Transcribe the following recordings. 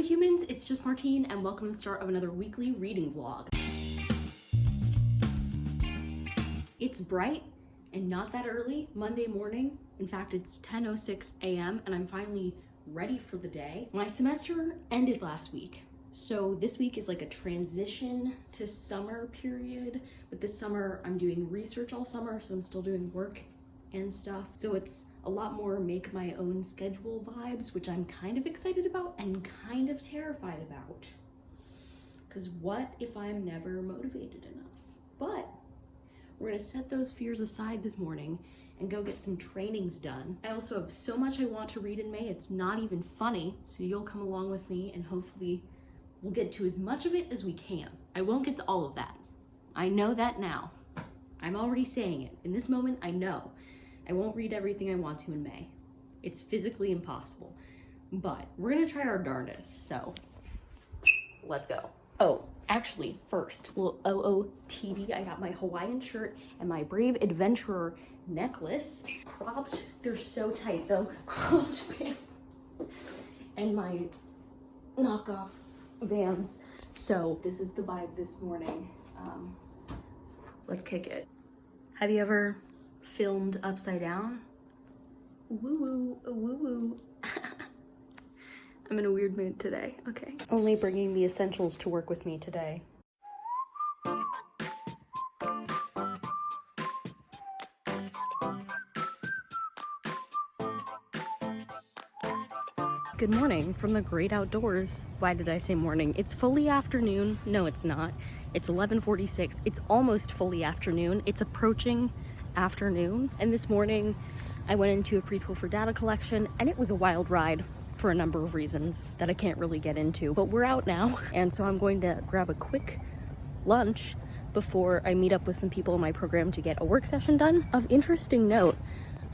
humans, it's just Martine and welcome to the start of another weekly reading vlog. It's bright and not that early Monday morning. In fact, it's 10:06 a.m. and I'm finally ready for the day. My semester ended last week, so this week is like a transition to summer period. But this summer I'm doing research all summer, so I'm still doing work and stuff. So it's a lot more make my own schedule vibes, which I'm kind of excited about and kind of terrified about. Because what if I'm never motivated enough? But we're gonna set those fears aside this morning and go get some trainings done. I also have so much I want to read in May, it's not even funny, so you'll come along with me and hopefully we'll get to as much of it as we can. I won't get to all of that. I know that now. I'm already saying it. In this moment, I know. I won't read everything I want to in May. It's physically impossible, but we're gonna try our darndest, so let's go. Oh, actually, first, little OOTD, I got my Hawaiian shirt and my Brave Adventurer necklace. Cropped, they're so tight though, cropped pants. And my knockoff Vans. So this is the vibe this morning. Let's kick it. Have you ever filmed upside down? Woo woo, woo woo. I'm in a weird mood today, okay? Only bringing the essentials to work with me today. Good morning from the great outdoors. Why did I say morning? It's fully afternoon. No, it's not. It's 11:46. It's almost fully afternoon. It's approaching afternoon. And this morning, I went into a preschool for data collection, and it was a wild ride for a number of reasons that I can't really get into. But we're out now, and so I'm going to grab a quick lunch before I meet up with some people in my program to get a work session done. Of interesting note,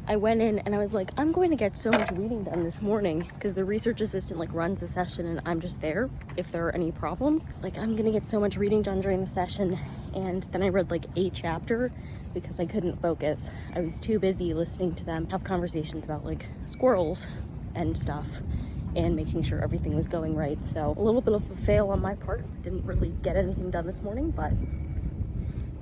I went in and I was like, I'm going to get so much reading done this morning because the research assistant like runs the session and I'm just there if there are any problems. It's like, I'm gonna get so much reading done during the session. And then I read like a chapter because I couldn't focus. I was too busy listening to them have conversations about like squirrels and stuff and making sure everything was going right. So a little bit of a fail on my part. Didn't really get anything done this morning, but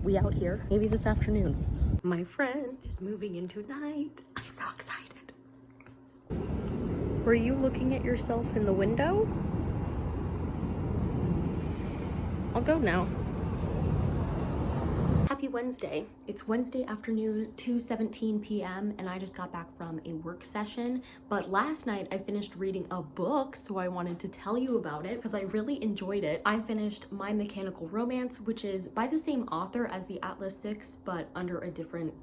we out here, maybe this afternoon. My friend is moving in tonight. I'm so excited. Were you looking at yourself in the window? I'll go now. Happy Wednesday. It's Wednesday afternoon, 2:17 p.m. and I just got back from a work session. But last night I finished reading a book, so I wanted to tell you about it because I really enjoyed it. I finished My Mechanical Romance, which is by the same author as the Atlas Six, but under a different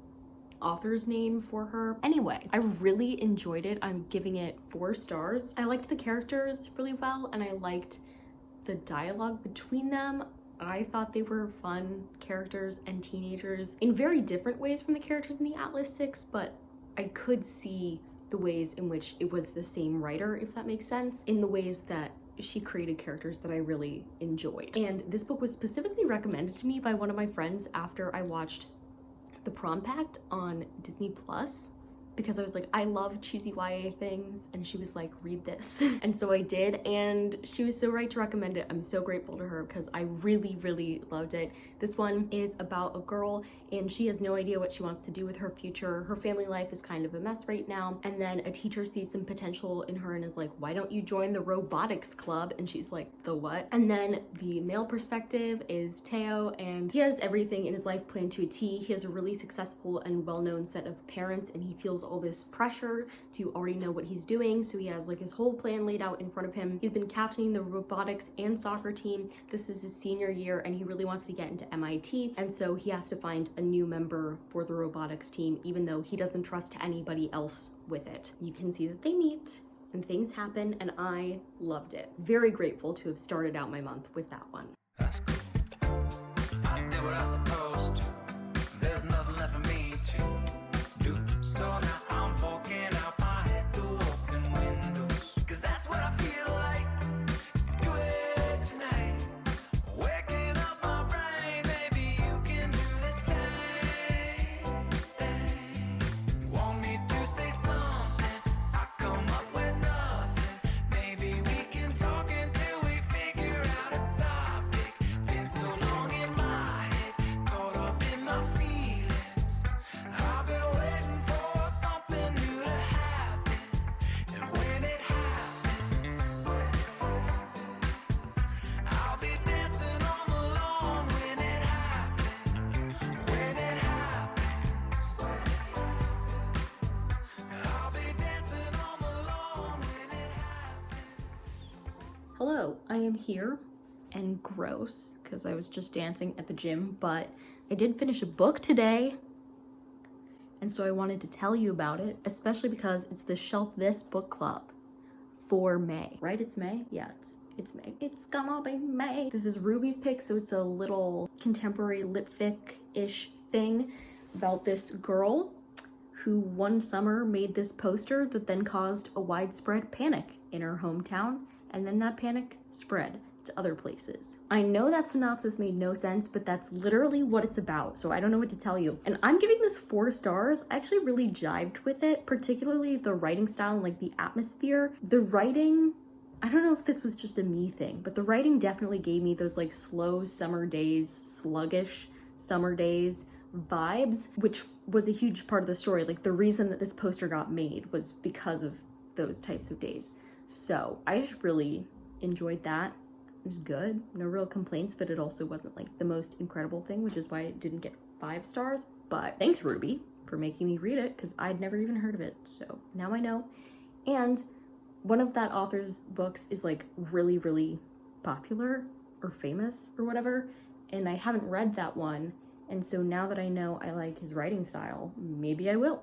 author's name for her. Anyway, I really enjoyed it. I'm giving it 4 stars. I liked the characters really well and I liked the dialogue between them. I thought they were fun characters and teenagers in very different ways from the characters in the Atlas Six, but I could see the ways in which it was the same writer, if that makes sense, in the ways that she created characters that I really enjoyed. And this book was specifically recommended to me by one of my friends after I watched The Prom Pact on Disney Plus. Because I was like, I love cheesy YA things, and she was like, read this. And so I did, and she was so right to recommend it. I'm so grateful to her because I really, really loved it. This one is about a girl, and she has no idea what she wants to do with her future. Her family life is kind of a mess right now, and then a teacher sees some potential in her and is like, why don't you join the robotics club? And she's like, the what? And then the male perspective is Teo, and he has everything in his life planned to a T. He has a really successful and well-known set of parents, and he feels all this pressure to already know what he's doing, so he has like his whole plan laid out in front of him. He's been captaining the robotics and soccer team. This is his senior year and he really wants to get into MIT, and so he has to find a new member for the robotics team even though he doesn't trust anybody else with it. You can see that they meet and things happen, and I loved it. Very grateful to have started out my month with that one. That's cool. I did what I was supposed to. There's nothing left for me to do. So now I'm walking out my head through open windows. Cause that's what I feel like. Do it tonight. Waking up my brain. Maybe you can do the same thing. You want me to say something? I come up with nothing. Maybe we can talk until Hello, I am here and gross because I was just dancing at the gym, but I did finish a book today. And so I wanted to tell you about it, especially because it's the Shelf This book club for May, right? It's May? Yeah, it's May. It's gonna be May. This is Ruby's pick, so it's a little contemporary lit fic-ish thing about this girl who one summer made this poster that then caused a widespread panic in her hometown, and then that panic spread to other places. I know that synopsis made no sense, but that's literally what it's about, so I don't know what to tell you. And I'm giving this 4 stars. I actually really jived with it, particularly the writing style and like the atmosphere. The writing, I don't know if this was just a me thing, but the writing definitely gave me those like slow summer days, sluggish summer days vibes, which was a huge part of the story. Like the reason that this poster got made was because of those types of days. So I just really enjoyed that. It was good, no real complaints, but it also wasn't like the most incredible thing, which is why it didn't get 5 stars. But thanks, Ruby, for making me read it, because I'd never even heard of it, so now I know. And one of that author's books is like really, really popular or famous or whatever, and I haven't read that one, and so now that I know I like his writing style, maybe I will.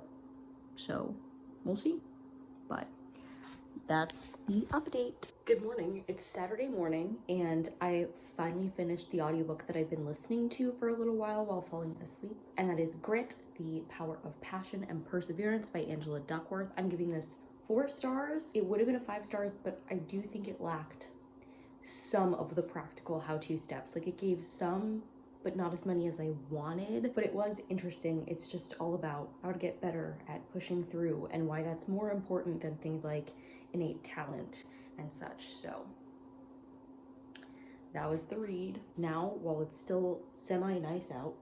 So we'll see, but that's the update. Good morning. It's Saturday morning and I finally finished the audiobook that I've been listening to for a little while falling asleep, and that is Grit, The Power of Passion and Perseverance by Angela Duckworth. I'm giving this 4 stars. It would have been a 5 stars, but I do think it lacked some of the practical how-to steps. Like it gave some, but not as many as I wanted, but it was interesting. It's just all about how to get better at pushing through and why that's more important than things like innate talent and such. So that was the read. Now, while it's still semi-nice out,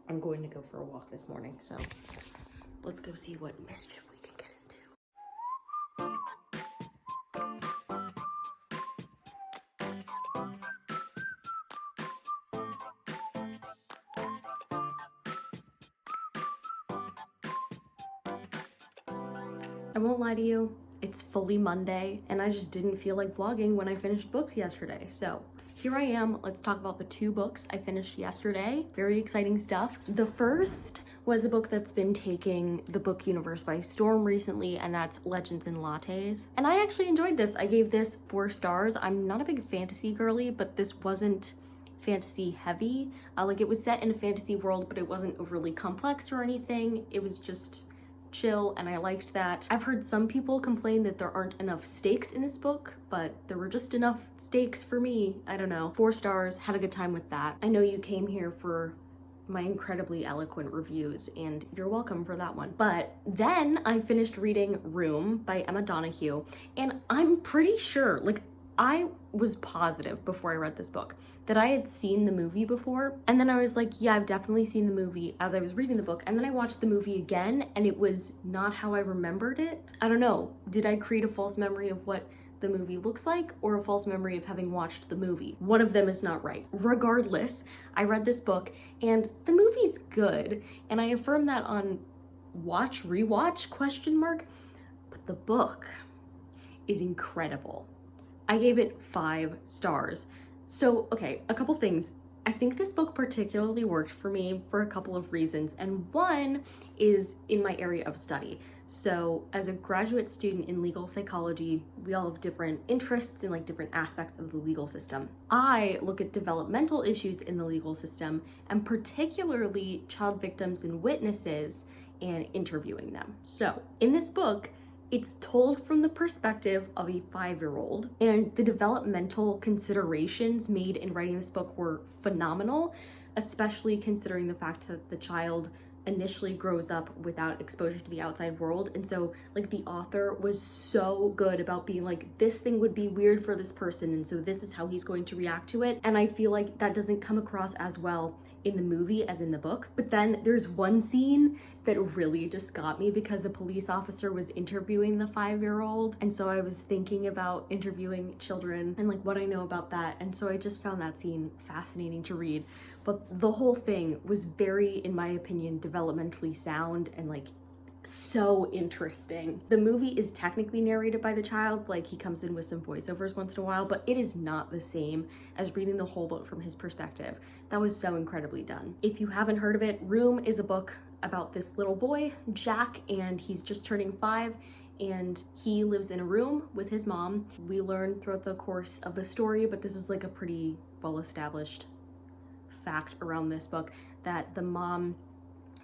I'm going to go for a walk this morning. So let's go see what mischief we can get into. I won't lie to you, it's fully Monday, and I just didn't feel like vlogging when I finished books yesterday. So here I am. Let's talk about the 2 books I finished yesterday. Very exciting stuff. The first was a book that's been taking the book universe by storm recently, and that's Legends and Lattes. And I actually enjoyed this. I gave this 4 stars. I'm not a big fantasy girly, but this wasn't fantasy heavy. Like it was set in a fantasy world, but it wasn't overly complex or anything. It was just chill, and I liked that. I've heard some people complain that there aren't enough stakes in this book, but there were just enough stakes for me. I don't know. 4 stars, had a good time with that. I know you came here for my incredibly eloquent reviews, and you're welcome for that one. But then I finished reading Room by Emma Donoghue, and I'm pretty sure, like I was positive before I read this book that I had seen the movie before. And then I was like, yeah, I've definitely seen the movie as I was reading the book. And then I watched the movie again and it was not how I remembered it. I don't know. Did I create a false memory of what the movie looks like or a false memory of having watched the movie? One of them is not right. Regardless, I read this book and the movie's good. And I affirm that on watch, rewatch, question mark. But the book is incredible. I gave it 5 stars. So, okay, a couple things. I think this book particularly worked for me for a couple of reasons, and one is in my area of study. So as a graduate student in legal psychology, we all have different interests in like different aspects of the legal system. I look at developmental issues in the legal system, and particularly child victims and witnesses, and interviewing them. So in this book, it's told from the perspective of a 5-year-old, and the developmental considerations made in writing this book were phenomenal, especially considering the fact that the child initially grows up without exposure to the outside world. And so like the author was so good about being like, this thing would be weird for this person, and so this is how he's going to react to it. And I feel like that doesn't come across as well in the movie as in the book. But then there's one scene that really just got me because a police officer was interviewing the 5-year-old, and so I was thinking about interviewing children and like what I know about that, and so I just found that scene fascinating to read. But the whole thing was very, in my opinion, developmentally sound and like so interesting. The movie is technically narrated by the child, like he comes in with some voiceovers once in a while, but it is not the same as reading the whole book from his perspective. That was so incredibly done. If you haven't heard of it, Room is a book about this little boy, Jack, and he's just turning 5, and he lives in a room with his mom. We learn throughout the course of the story, but this is like a pretty well-established fact around this book, that the mom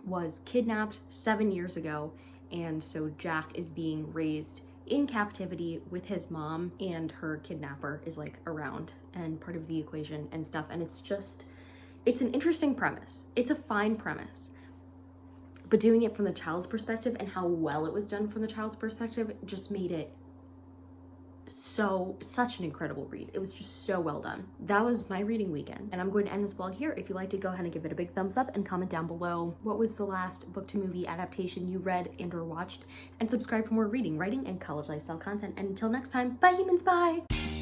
was kidnapped 7 years ago, and so Jack is being raised in captivity with his mom, and her kidnapper is like around and part of the equation and stuff. And it's an interesting premise. It's a fine premise, but doing it from the child's perspective and how well it was done from the child's perspective just made it such an incredible read. It was just so well done. That was my reading weekend, and I'm going to end this vlog here. If you liked it, go ahead and give it a big thumbs up and comment down below what was the last book to movie adaptation you read and or watched, and subscribe for more reading, writing, and college lifestyle content. And until next time, bye humans, bye!